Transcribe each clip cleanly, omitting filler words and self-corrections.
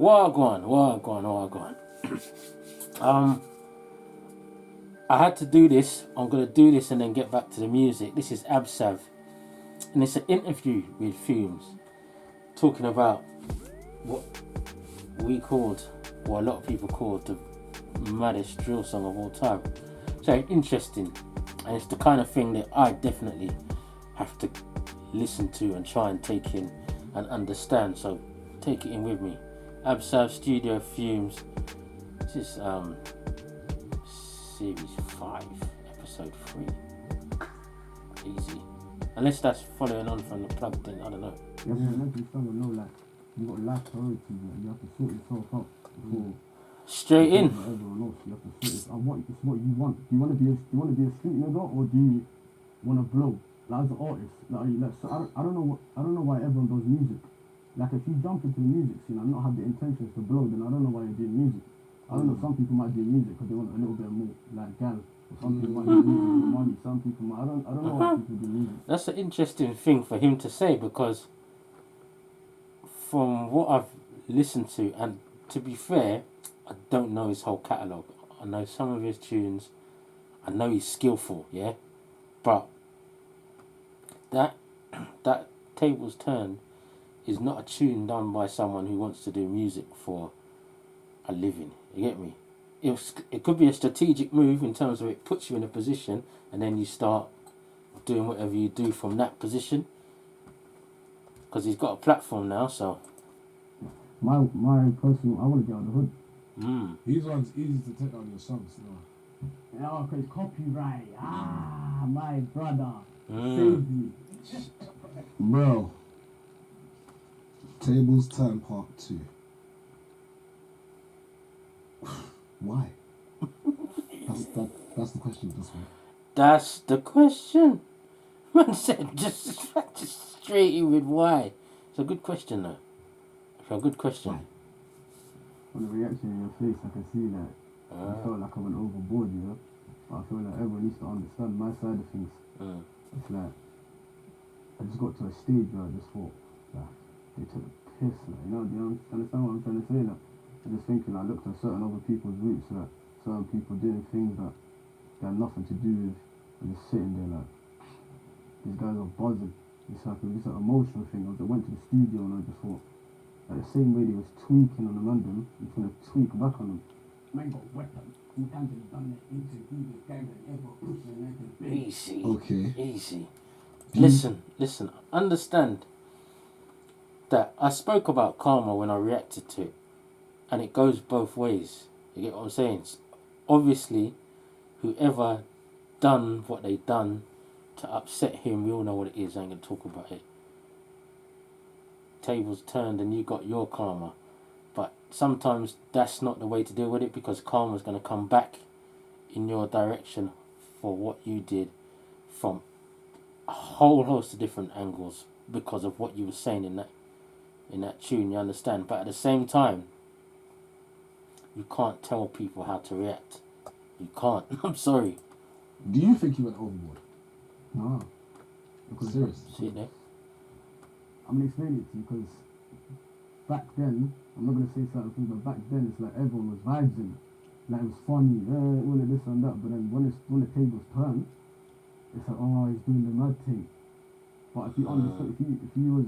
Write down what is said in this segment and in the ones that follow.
Wagwan. I had to do this. I'm gonna do this and then get back to the music. This is AbzSav, and it's an interview with Fumez, talking about what we called, or a lot of people called, the maddest drill song of all time. So interesting, and it's the kind of thing that I definitely have to listen to and try and take in and understand. So take it in with me. AbzSav Studio Fumez. This is Series 5, Episode 3. Easy. Unless that's following on from the plug, then I don't know. You have to eventually someone know, like, you got life priorities, like, you have to sort yourself out before. Straight in. Everyone else, you have to sort it out. It's what you want. Do you want to be a street nigga, or do you want to blow? Like, as an artist, so I don't know why everyone does music. Like, if you jump into the music scene and not have the intentions to blow, then I don't know why you're doing music. I don't know, some people might do music because they want a little bit more, like, gal. Or some people might do music for money. Some people might, I don't know why people do music. That's an interesting thing for him to say, because from what I've listened to, and to be fair, I don't know his whole catalogue. I know some of his tunes. I know he's skillful, yeah? But that Tables Turned is not a tune done by someone who wants to do music for a living. You get me? It could be a strategic move in terms of it puts you in a position and then you start doing whatever you do from that position. Because he's got a platform now, so... My personal, I want to get out of the hood. These ones easy to take on your songs now. Yeah, because copyright. My brother. Save me. Bro. Tables Turn Part 2. Why? That's the question this one. That's the question. Man said just straight in with why. It's a good question though. It's a good question. Why? On the reaction in your face, I can see that I felt like I went overboard, you know. But I feel like everyone needs to understand my side of things. It's like, I just got to a stage where I just thought, like, they took a piss, like, you know, do you understand what I'm trying to say? Like, I just thinking, I looked at certain other people's roots, like, certain people doing things that they have nothing to do with, and just sitting there like, these guys are buzzing. It's like an emotional thing. I went to the studio and I just thought, like, the same way they was tweaking on the random, I'm trying to tweak back on them. Man got weapon. You can't just done it into the gang and ever pushing like a big. Easy. Okay. Easy. Listen. Understand that I spoke about karma when I reacted to it. And it goes both ways. You get what I'm saying? Obviously, whoever done what they done to upset him, we all know what it is. I ain't going to talk about it. Tables turned and you got your karma. But sometimes that's not the way to deal with it, because karma's going to come back in your direction for what you did from a whole host of different angles because of what you were saying in that tune, you understand? But at the same time, you can't tell people how to react. You can't. I'm sorry. Do you think you went overboard? No. Because serious. See it there? I'm going to explain it to you, because back then, I'm not going to say certain things, but back then it's like everyone was vibing. Like, it was funny, all of this and that, but then when the tables turn, it's like, oh, he's doing the mad thing. But if you understood, if you was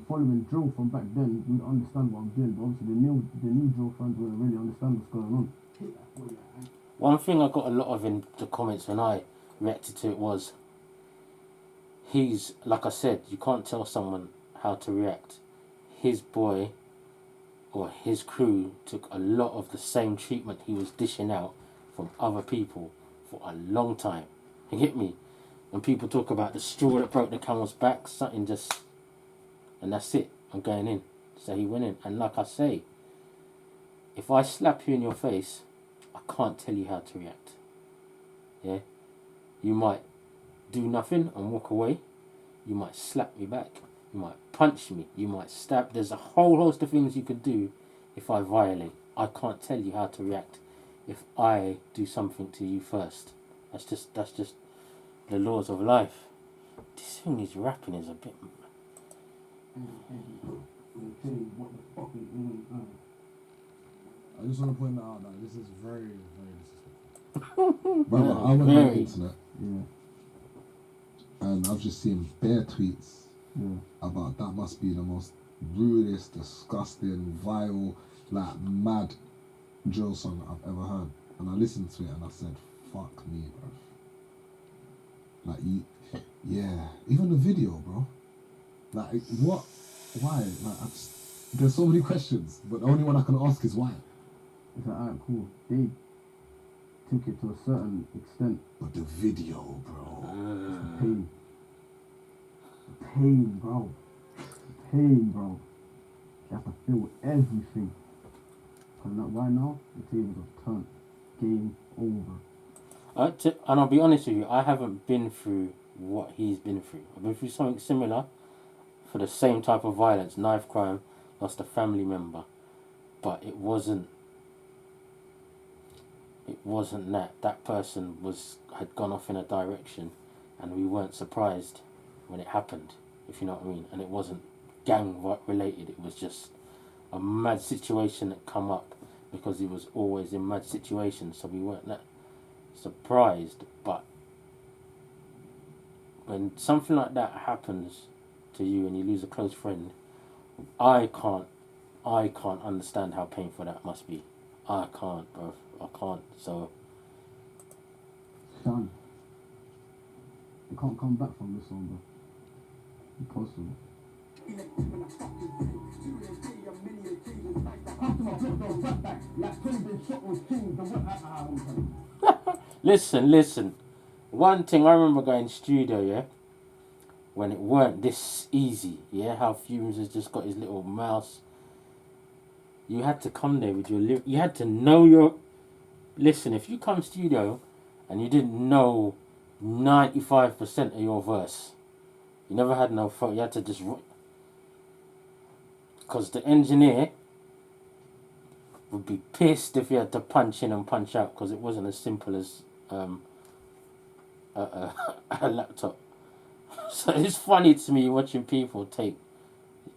following drill from back then, you would understand what I'm doing. But obviously the new drill fans wouldn't really understand what's going on. One thing I got a lot of in the comments when I reacted to it was, like I said, you can't tell someone how to react. His boy or his crew took a lot of the same treatment he was dishing out from other people for a long time. You get me? When people talk about the straw that broke the camel's back, something just... And that's it. I'm going in. So he went in. And like I say, if I slap you in your face, I can't tell you how to react. Yeah? You might do nothing and walk away. You might slap me back. You might punch me. You might stab. There's a whole host of things you could do if I violate. I can't tell you how to react if I do something to you first. That's just the laws of life. This thing he's rapping is a bit... I just want to point that out that this is very, very disrespectful. Brother, I went on the Very. internet Yeah. and I've just seen bare tweets Yeah. about that must be the most rudest, disgusting, vile, like mad drill song I've ever heard. And I listened to it and I said, fuck me, bro. Like, yeah, even the video, bro. Like, what? Why? Like, there's so many questions, but the only one I can ask is why. It's like, alright, cool. They took it to a certain extent. But the video, bro. Pain. Pain, bro. Pain, bro. You have to feel everything. Because right now, the tables have turned. Game over. And I'll be honest with you, I haven't been through what he's been through. I've been through something similar for the same type of violence, knife crime, lost a family member. But it wasn't that. That person had gone off in a direction and we weren't surprised when it happened, if you know what I mean. And it wasn't gang related, it was just a mad situation that come up because he was always in mad situations, so we weren't that surprised. But when something like that happens to you and you lose a close friend, I can't understand how painful that must be. I can't, bro. I can't. So Done. You can't come back from this one, bro. Impossible. Listen. One thing I remember going studio, yeah, when it weren't this easy, yeah, how Fumez has just got his little mouse. You had to come there with your you had to know your. Listen, if you come studio and you didn't know 95% of your verse, you never had no phone. You had to just. Because the engineer would be pissed if you had to punch in and punch out, because it wasn't as simple as a laptop. So it's funny to me watching people take.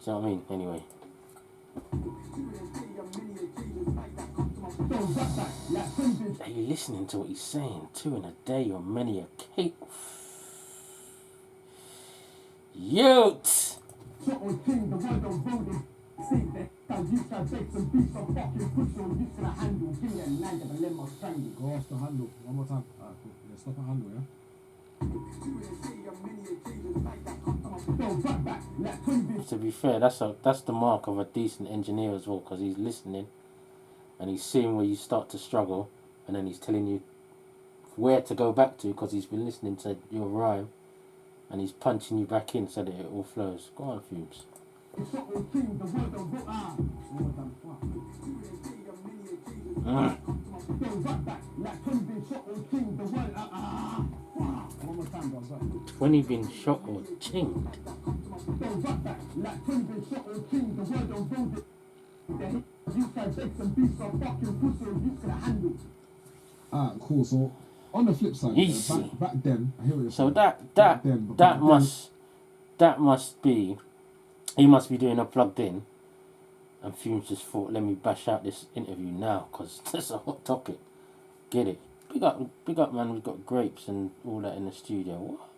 Do you know what I mean? Anyway. Are you listening to what he's saying? 2 in a day or many a cake. Youth! Go off the handle one more time. Alright, cool. Yeah, stop at handle, yeah? To be fair, that's the mark of a decent engineer as well, because he's listening and he's seeing where you start to struggle, and then he's telling you where to go back to because he's been listening to your rhyme, and he's punching you back in so that it all flows. Go on, Fumez. When he been shot or chinged. Alright, cool. So on the flip side, Easy. back then, I hear what you're So saying. that must be, he must be doing a plugged in, and Fumez just thought, let me bash out this interview now because that's a hot topic. Get it? Big up, man. We've got grapes and all that in the studio. What?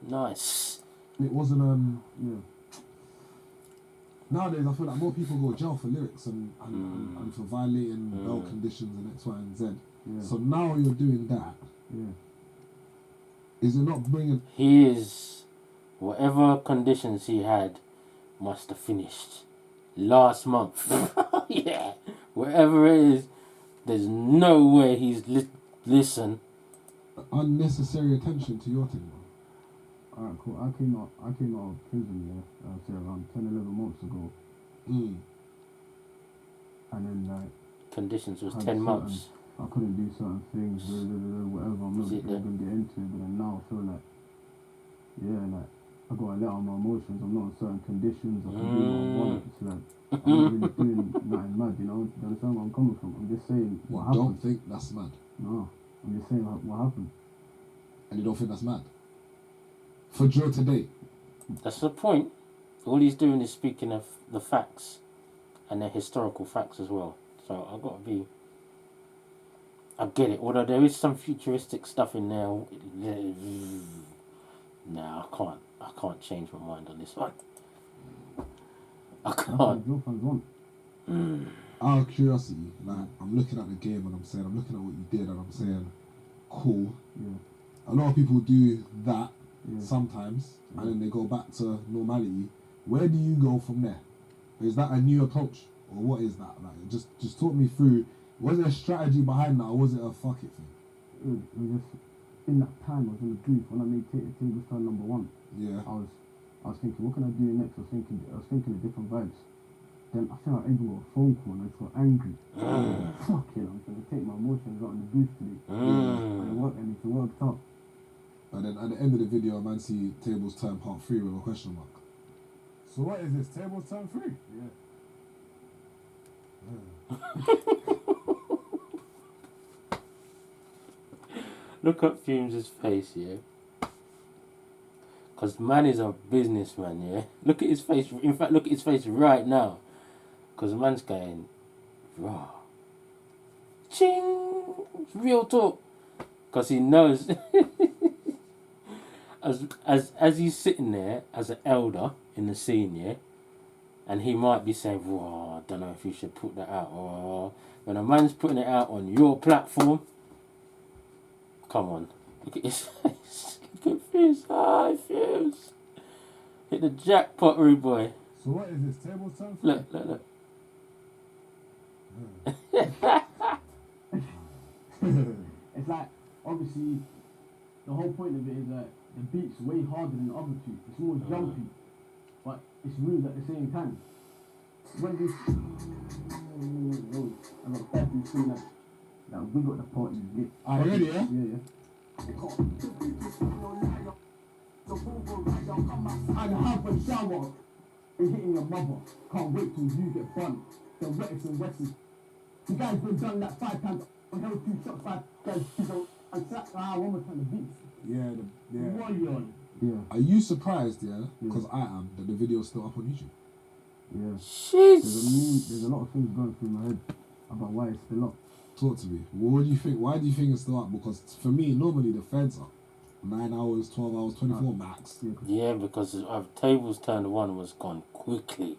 Nice. It wasn't yeah. Nowadays, I feel like more people go jail for lyrics and for violating bail conditions and X, Y, and Z. Yeah. So now you're doing that. Yeah. Is it not bringing? Whatever conditions he had must have finished last month. Yeah. Whatever it is, there's no way he's listen. Unnecessary attention to your thing, bro. Alright, cool. I came out of prison, yeah, I'd say around 10, 11 months ago. Mm. And then, like, Conditions was had 10 months. I couldn't do certain things, whatever. I'm not going to get into it, but then now I feel like, yeah, like, I got to let out my emotions. I'm not in certain conditions. I can do what I want. It's like, I'm not really doing nothing mad, you know? Do you understand where I'm coming from? I'm just saying what happened. Don't think that's mad. No, I'm just saying what happened. And you don't think that's mad? For drill today. That's the point. All he's doing is speaking of the facts, and they're historical facts as well. So I've got to be. I get it. Although there is some futuristic stuff in there. Nah, I can't change my mind on this one. I can't. Your fans want. Out of curiosity, like I'm looking at the game and I'm saying, I'm looking at what you did and I'm saying, cool. Yeah. A lot of people do that Yeah. sometimes, and then they go back to normality. Where do you go from there? Is that a new approach, or what is that? Like, just talk me through. Was there a strategy behind that, or was it a fuck it thing? It was just in that time I was in the booth when I made Tables Turn number 1. Yeah. I was thinking, what can I do next? I was thinking of different vibes. Then I think I even got a phone call and I just got angry. Fuck it, I'm gonna take my emotions out in the booth today. And it worked out. And then at the end of the video, a man see Tables Turn Part 3 with a question mark. So what is this? Tables Turn 3? Yeah. Look at Fumez' face, yeah. Because man is a businessman, yeah. Look at his face. In fact, look at his face right now. Because man's going, raw. Ching! Real talk. Because he knows, as he's sitting there as an elder in the scene, yeah. And he might be saying, raw, I don't know if you should put that out. Or when a man's putting it out on your platform, come on. Look at his face. Look at Fumez. Hi, Fumez. Hit the jackpot, rude boy. So what is this? Tables Turn 3? Look. It's like, obviously, the whole point of it is that the beat's way harder than the other two. It's more jumpy, but it's rude at the same time. When this, I got definitely seen that we got the party lit. Are you ready, yeah? Yeah. And have a shower and hitting your mother. Can't wait till you get bunned. The wettest and wettest. You guys been done that 5 times. I held 2 shots, 5 guys, 2 shots, and slap one more time the beats. Yeah. Yeah. Are you surprised, yeah? Because I am, that the video's still up on YouTube. Yeah. Jeez. There's a lot of things going through my head about why it's still up. Talk to me. What do you think? Why do you think it's still up? Because for me, normally the feds are 9 hours, 12 hours, 24 max. Yeah, because Tables Turned 1 was gone quickly.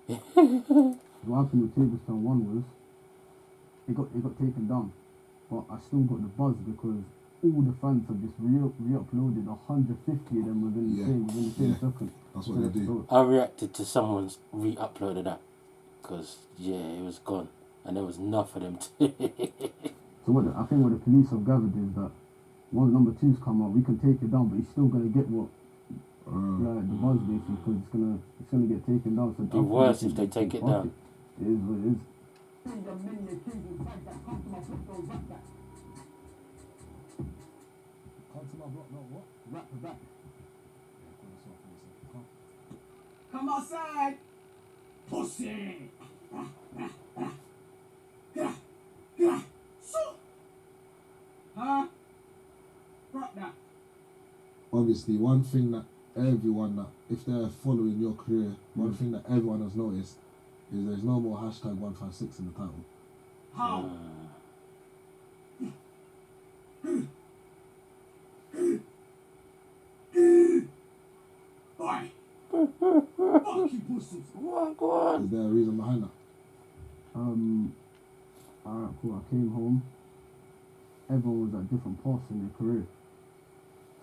What happened with Tables Turn 1 was it got taken down, but I still got the buzz because all the fans have just re-uploaded 150 of them within the same second. That's what they do. I reacted to someone's re-uploaded that because it was gone and there was enough of them too. So I think what the police have gathered is that once number 2's come out, we can take it down, but he's still gonna get what the buzz basically because it's gonna get taken down. So It'd be worse if they take it down. It is what it is. Come to my block, not what? Rap for back. Come outside, pussy. Huh? Rock that. Obviously, one thing that everyone, that if they're following your career, one thing that everyone has noticed is there's no more hashtag 156 in the title. How? Boy. Fuck you, pussies. Go on. Is there a reason behind that? Alright, cool. I came home. Everyone was at different paths in their career.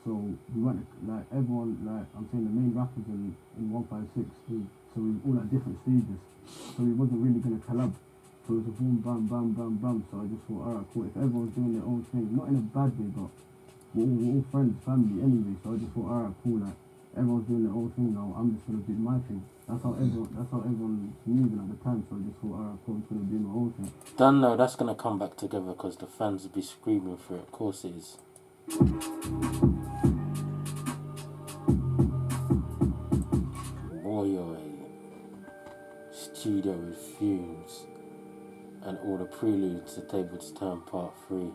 So we went, like, everyone, like, I'm saying the main rappers in 156, so we were all at different stages. So we wasn't really going to collab. So it was a boom, bam, bam, bam, bam. So I just thought, alright, cool. If everyone's doing their own thing, not in a bad way, but we're all friends, family anyway. So I just thought, alright, cool. Like, everyone's doing their own thing now. I'm just going to do my thing. That's how everyone's moving at the time. So I just thought, alright, cool. I'm just going to do my own thing. Don't know, that's going to come back together because the fans will be screaming for it. Of course it is. Boy, studio with Fumez and all the preludes to Tables Turn Part 3.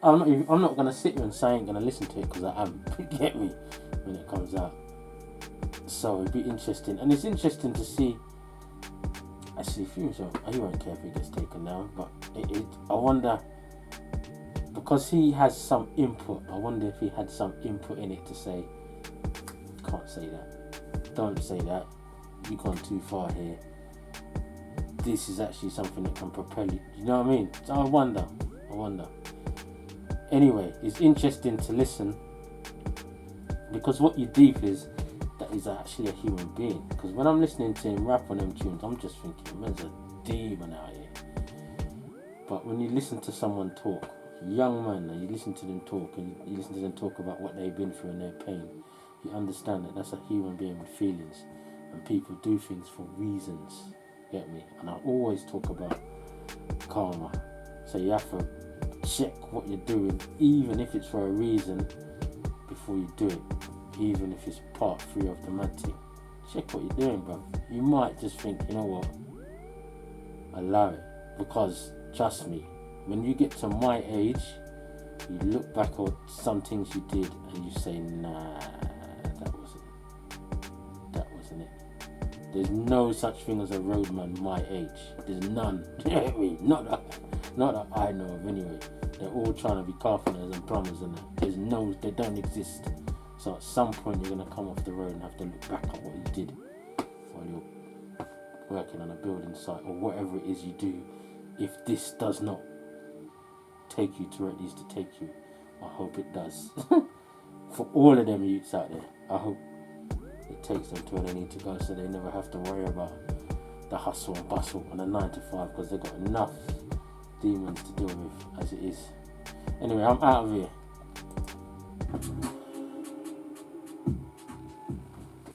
I'm not going to sit here and say I ain't going to listen to it because I haven't. Get me when it comes out. So it'd be interesting, and it's interesting to see. Actually, Fumez, he won't care if it gets taken down, but I wonder, because he has some input. I wonder if he had some input in it to say, can't say that, don't say that, you've gone too far here. This is actually something that can propel you. You know what I mean? So I wonder. Anyway, it's interesting to listen, because what you deep is that he's actually a human being. Because when I'm listening to him rap on them tunes, I'm just thinking, man's a demon out here. But when you listen to someone talk, young man, and you listen to them talk, and you listen to them talk about what they've been through and their pain, you understand that that's a human being with feelings, and people do things for reasons. Get me? And I always talk about karma. So you have to check what you're doing, even if it's for a reason, before you do it. Even if it's part 3 of the mad thing. Check what you're doing, bro. You might just think, you know what, allow it. Because, trust me, when you get to my age, you look back at some things you did and you say, nah, that wasn't it. There's no such thing as a roadman my age. There's none. You know what I mean? Not that I know of anyway. They're all trying to be carpenters and plumbers and that. They don't exist. So at some point you're going to come off the road and have to look back at what you did while you're working on a building site or whatever it is you do. If this does not take you to where it needs to take you, I hope it does. For all of them youths out there, I hope it takes them to where they need to go, so they never have to worry about the hustle and bustle on a 9 to 5, because they've got enough demons to deal with as it is. Anyway, I'm out of here.